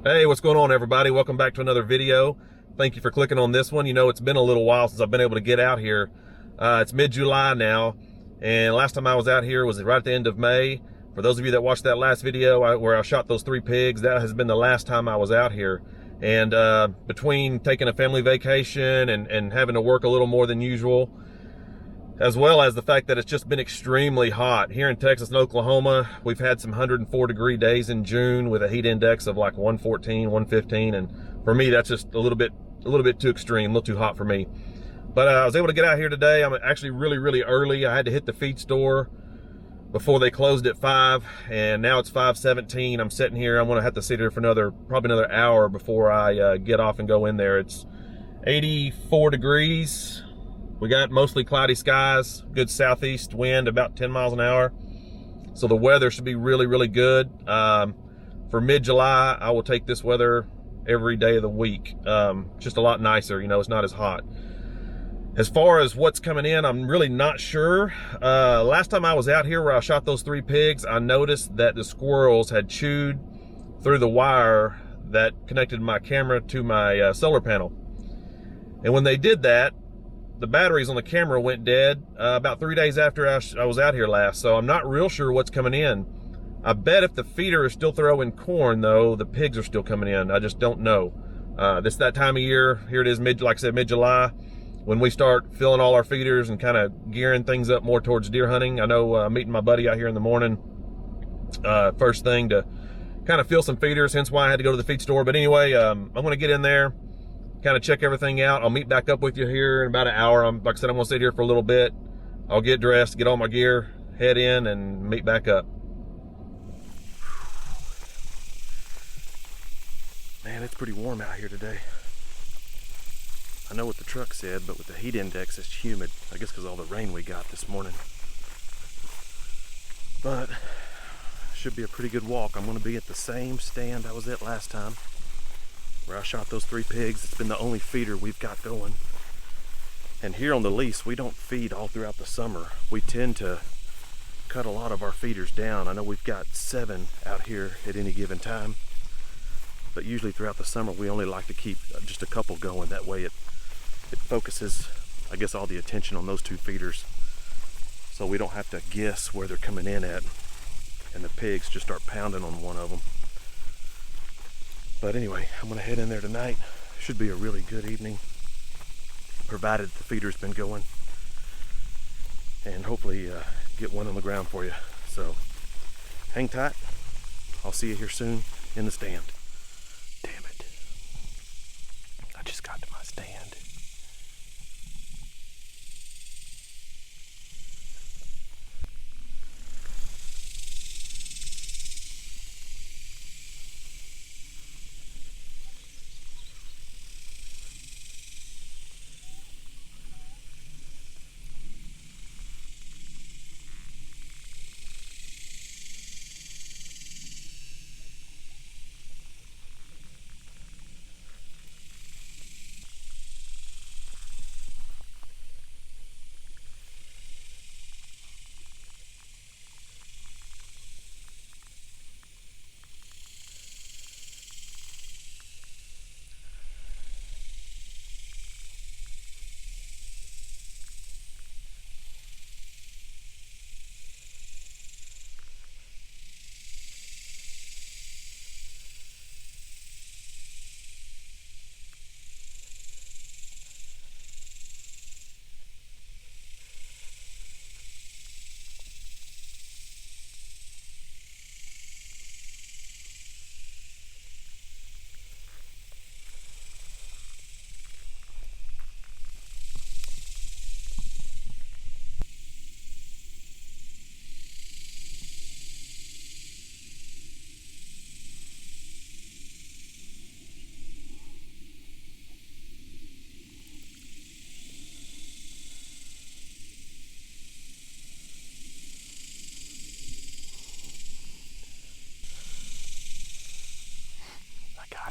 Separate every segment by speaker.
Speaker 1: Hey, what's going on, everybody? Welcome back to another video. Thank you for clicking on this one. You know, it's been a little while since I've been able to get out here. It's mid-July now, and last time I was out here was right at the end of May. For those of you that watched that last video where I shot those 3 pigs, that has been the last time I was out here. And between taking a family vacation and having to work a little more than usual, as well as the fact that it's just been extremely hot here in Texas and Oklahoma. We've had some 104-degree days in June with a heat index of like 114, 115, and for me that's just a little bit too extreme, a little too hot for me. But I was able to get out here today. I'm actually really early. I had to hit the feed store before they closed at 5, and now it's 5:17. I'm sitting here. I'm gonna have to sit here for probably another hour before I get off and go in there. It's 84 degrees. We got mostly cloudy skies, good southeast wind, about 10 miles an hour. So the weather should be really good. For mid-July, I will take this weather every day of the week. Just a lot nicer, you know, it's not as hot. As far as what's coming in, I'm really not sure. Last time I was out here where I shot those 3 pigs, I noticed that the squirrels had chewed through the wire that connected my camera to my solar panel. And when they did that, the batteries on the camera went dead about 3 days after I was out here last, so I'm not real sure what's coming in. I bet if the feeder is still throwing corn, though, the pigs are still coming in. I just don't know. This that time of year. Here it is, like I said, mid-July, when we start filling all our feeders and kind of gearing things up more towards deer hunting. I know meeting my buddy out here in the morning, first thing to kind of fill some feeders, hence why I had to go to the feed store. But anyway, I'm going to get in there, kind of check everything out. I'll meet back up with you here in about an hour. Like I said, I'm gonna sit here for a little bit. I'll get dressed, get all my gear, head in, and meet back up. Man, it's pretty warm out here today. I know what the truck said, but with the heat index, it's humid. I guess because all the rain we got this morning. But should be a pretty good walk. I'm gonna be at the same stand I was at last time, where I shot those 3 pigs. It's been the only feeder we've got going. And here on the lease, we don't feed all throughout the summer. We tend to cut a lot of our feeders down. I know we've got 7 out here at any given time, but usually throughout the summer, we only like to keep just a couple going. That way it focuses, I guess, all the attention on those 2 feeders, so we don't have to guess where they're coming in at, and the pigs just start pounding on one of them. But anyway, I'm gonna head in there tonight. Should be a really good evening, provided the feeder's been going, and hopefully get one on the ground for you. So hang tight. I'll see you here soon in the stand. Damn it. I just got to my stand.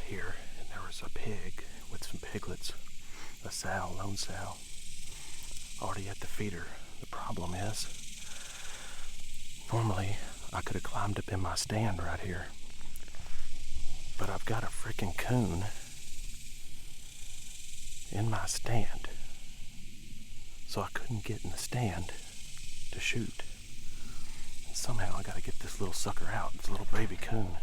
Speaker 1: Here, and there was a pig with some piglets, a sow, lone sow, already at the feeder. The problem is, normally I could have climbed up in my stand right here,
Speaker 2: but I've got a freaking coon in my stand. So I couldn't get in the stand to shoot. And somehow I gotta get this little sucker out. It's a little baby coon.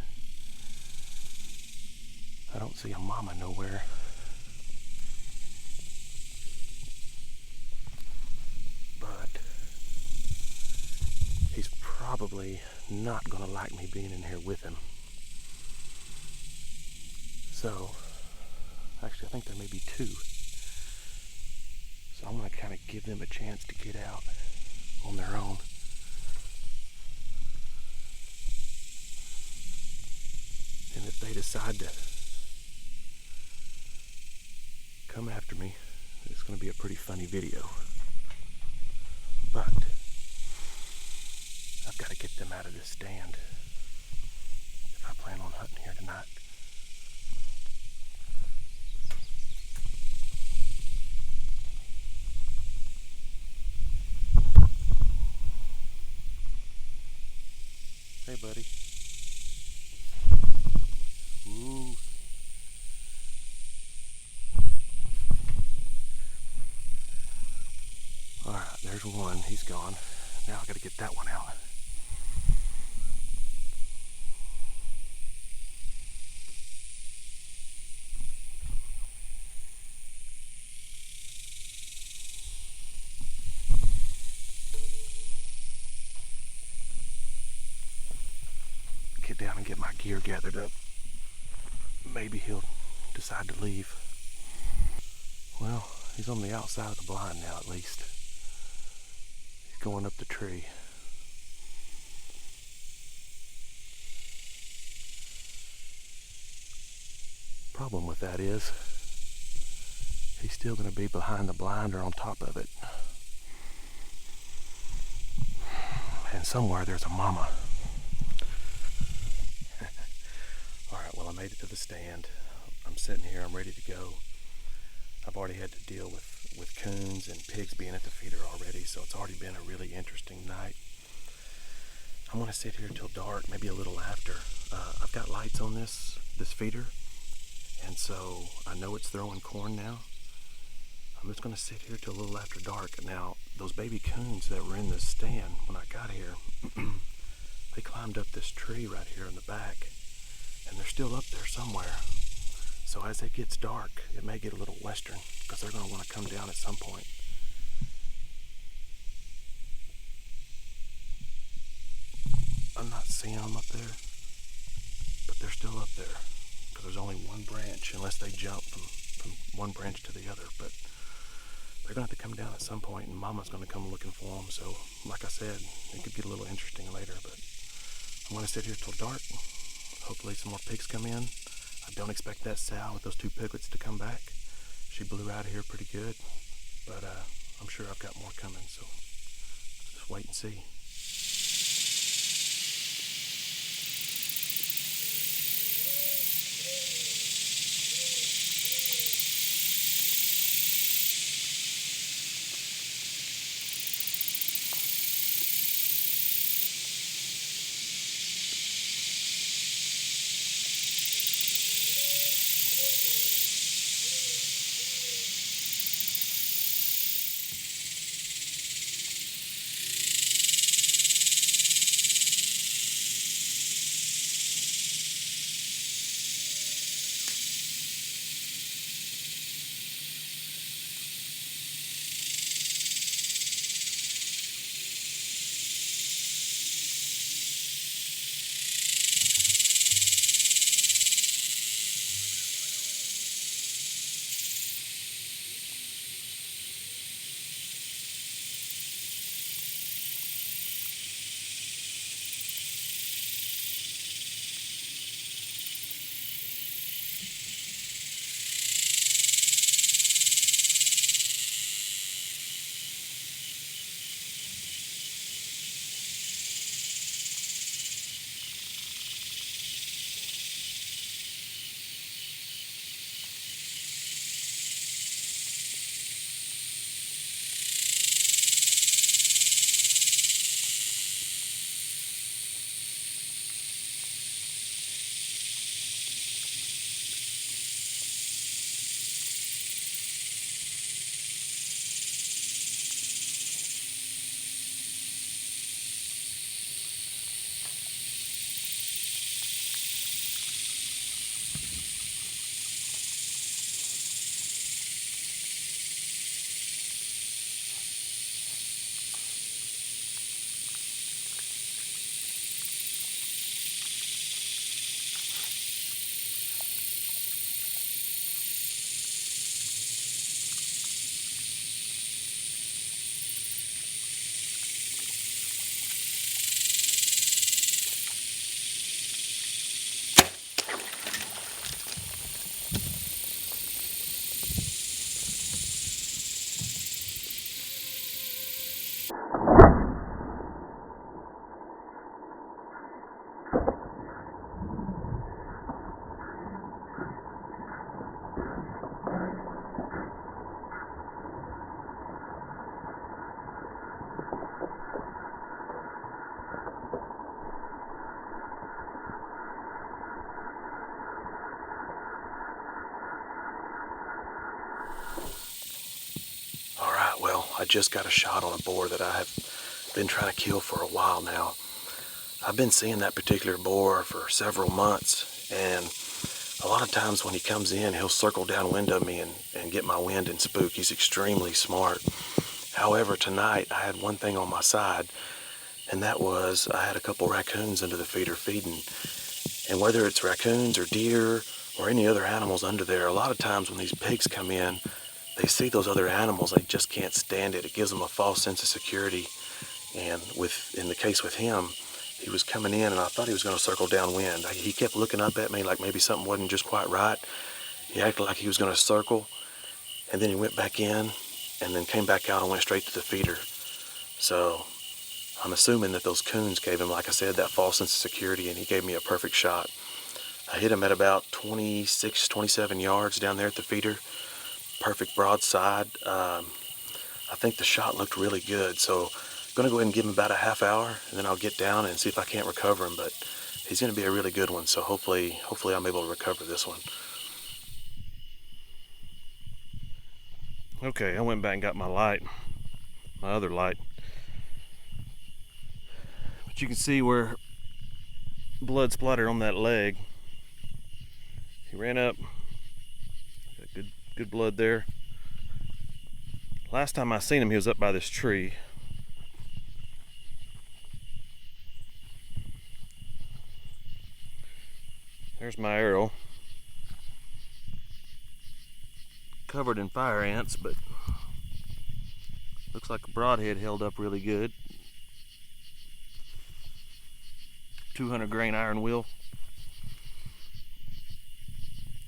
Speaker 2: I don't see a mama nowhere. But he's probably not gonna like me being in here with him. So, actually I think there may be two. So I'm gonna kind of give them a chance to get out on their own. And if they decide to come after me, it's gonna be a pretty funny video. But I've got to get them out of this stand if I plan on hunting here tonight. Hey, buddy. Ooh. Alright, there's one. He's gone. Now I gotta get that one out. Get down and get my gear gathered up. Maybe he'll decide to leave. Well, he's on the outside of the blind now, at least. He's going up the tree. Problem with that is, he's still going to be behind the blind or on top of it. And somewhere there's a mama. Alright, well I made it to the stand. I'm sitting here, I'm ready to go. I've already had to deal with coons and pigs being at the feeder already, so it's already been a really interesting night. I'm going to sit here till dark, maybe a little after. I've got lights on this feeder, and so I know it's throwing corn now. I'm just going to sit here till a little after dark. Now, those baby coons that were in the stand when I got here, they climbed up this tree right here in the back, and they're still up there somewhere. So as it gets dark, it may get a little western, because they're going to want to come down at some point. I'm not seeing them up there, but they're still up there, because there's only one branch, unless they jump from one branch to the other. But they're going to have to come down at some point, and Mama's going to come looking for them. So, like I said, it could get a little interesting later, but I'm going to sit here till dark. Hopefully some more pigs come in. I don't expect that sow with those two piglets to come back. She blew out of here pretty good, but I'm sure I've got more coming, so just wait and see. I just got a shot on a boar that I have been trying to kill for a while now. I've been seeing that particular boar for several months, and a lot of times when he comes in, he'll circle downwind of me and get my wind and spook. He's extremely smart. However, tonight I had one thing on my side, and that was I had a couple raccoons under the feeder feeding. And whether it's raccoons or deer or any other animals under there, a lot of times when these pigs come in, they see those other animals, they just can't stand it. It gives them a false sense of security. And in the case with him, he was coming in and I thought he was going to circle downwind. He kept looking up at me like maybe something wasn't just quite right. He acted like he was going to circle, and then he went back in and then came back out and went straight to the feeder. So I'm assuming that those coons gave him, like I said, that false sense of security, and he gave me a perfect shot. I hit him at about 26, 27 yards down there at the feeder. Perfect broadside. I think the shot looked really good, so I'm going to go ahead and give him about a half hour, and then I'll get down and see if I can't recover him. But he's going to be a really good one, so hopefully I'm able to recover this one. Okay, I went back and got my light, my other light. But you can see where blood splattered on that leg. He ran up, got good blood there. Last time I seen him, he was up by this tree. There's my arrow. Covered in fire ants, but looks like a broadhead held up really good. 200 grain iron wheel.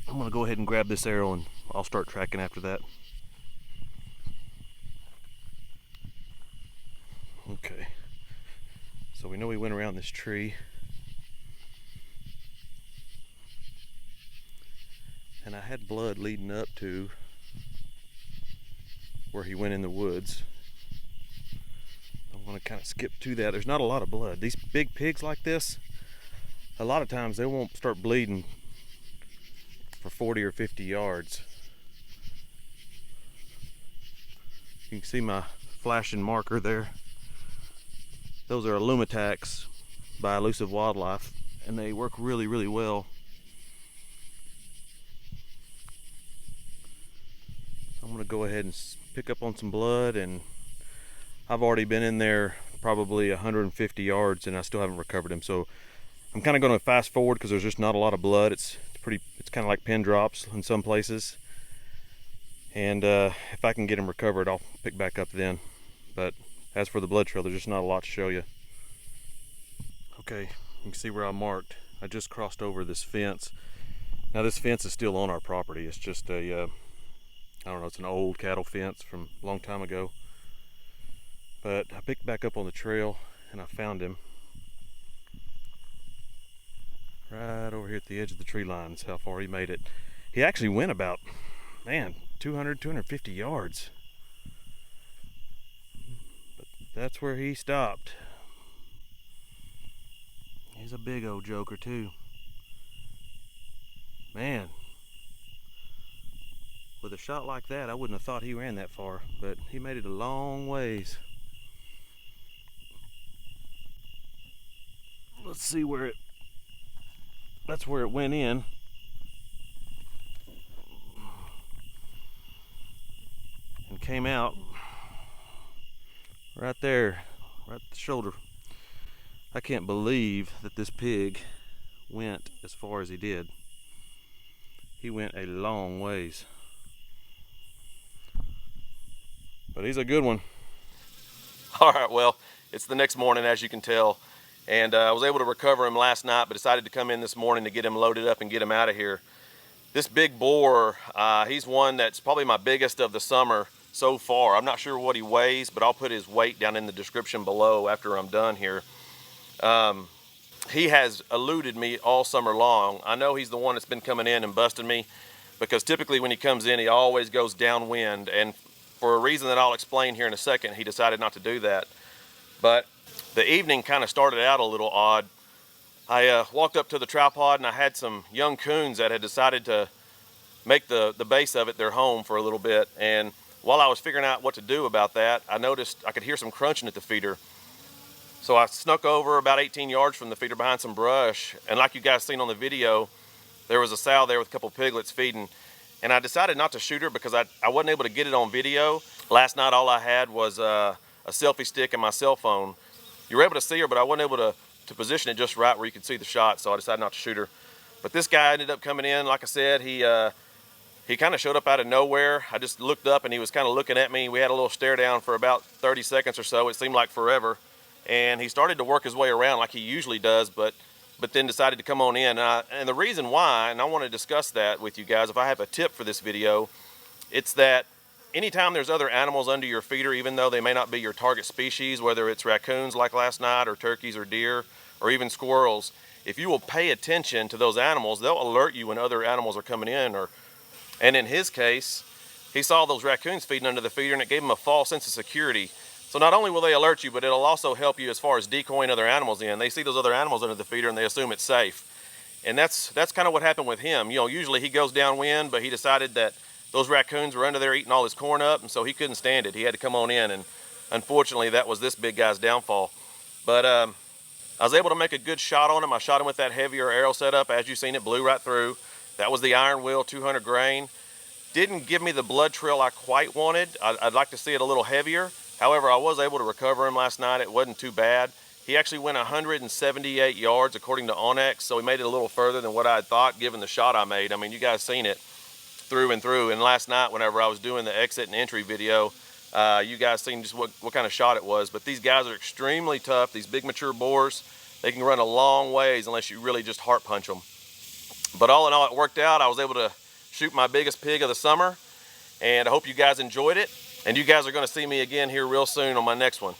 Speaker 2: I'm gonna go ahead and grab this arrow and I'll start tracking after that. Okay, so we know we went around this tree, and I had blood leading up to where he went in the woods. I want to kind of skip to that. There's not a lot of blood. These big pigs like this, a lot of times they won't start bleeding for 40 or 50 yards. You can see my flashing marker there. Those are Illumitax by Elusive Wildlife, and they work really, really well. I'm going to go ahead and pick up on some blood, and I've already been in there probably 150 yards and I still haven't recovered him. So I'm kind of going to fast forward because there's just not a lot of blood. It's kind of like pin drops in some places. And if I can get him recovered, I'll pick back up then. But as for the blood trail, there's just not a lot to show you. Okay, you can see where I marked. I just crossed over this fence. Now this fence is still on our property. It's just a, I don't know, it's an old cattle fence from a long time ago. But I picked back up on the trail and I found him. Right over here at the edge of the tree line is how far he made it. He actually went about, man, 250 yards. But that's where he stopped. He's a big old joker too. Man, with a shot like that, I wouldn't have thought he ran that far, but he made it a long ways. Let's see where it, that's where it went in. And came out right there, right at the shoulder. I can't believe that this pig went as far as he did. He went a long ways. But he's a good one. All right, well, it's the next morning, as you can tell. And I was able to recover him last night, but decided to come in this morning to get him loaded up and get him out of here. This big boar, he's one that's probably my biggest of the summer so far. I'm not sure what he weighs, but I'll put his weight down in the description below after I'm done here. He has eluded me all summer long. I know he's the one that's been coming in and busting me, because typically when he comes in, he always goes downwind, and for a reason that I'll explain here in a second, he decided not to do that. But the evening kind of started out a little odd. I walked up to the tripod and I had some young coons that had decided to make the base of it their home for a little bit. And
Speaker 1: while I was figuring out what to do about that, I noticed I could hear some crunching at the feeder. So I snuck over about 18 yards from the feeder behind some brush, and like you guys seen on the video, there was a sow there with a couple piglets feeding, and I decided not to shoot her because I wasn't able to get it on video. Last night all I had was a selfie stick and my cell phone. You were able to see her, but I wasn't able to position it just right where you could see the shot, so I decided not to shoot her. But this guy ended up coming in. Like I said, he kind of showed up out of nowhere. I just looked up and he was kind of looking at me. We had a little stare down for about 30 seconds or so. It seemed like forever. And he started to work his way around like he usually does, but then decided to come on in. And the reason why, and I want to discuss that with you guys, if I have a tip for this video, it's that anytime there's other animals under your feeder, even though they may not be your target species, whether it's raccoons like last night or turkeys or deer or even squirrels, if you will pay attention to those animals, they'll alert you when other animals are coming in. And in his case, he saw those raccoons feeding under the feeder and it gave him a false sense of security. So not only will they alert you, but it'll also help you as far as decoying other animals in. They see those other animals under the feeder and they assume it's safe. And that's kind of what happened with him. You know, usually he goes downwind, but he decided that those raccoons were under there eating all his corn up, and so he couldn't stand it. He had to come on in, and unfortunately that was this big guy's downfall. But I was able to make a good shot on him. I shot him with that heavier arrow setup. As you've seen, it blew right through. That was the Iron Will 200 grain. Didn't give me the blood trail I quite wanted. I'd like to see it a little heavier. However, I was able to recover him last night. It wasn't too bad. He actually went 178 yards according to Onyx, so he made it a little further than what I had thought given the shot I made. I mean, you guys seen it through and through. And last night, whenever I was doing the exit and entry video, you guys seen just what kind of shot it was. But these guys are extremely tough. These big mature boars, they can run a long ways unless you really just heart punch them. But all in all, it worked out. I was able to shoot my biggest pig of the summer, and I hope you guys enjoyed it. And you guys are going to see me again here real soon on my next one.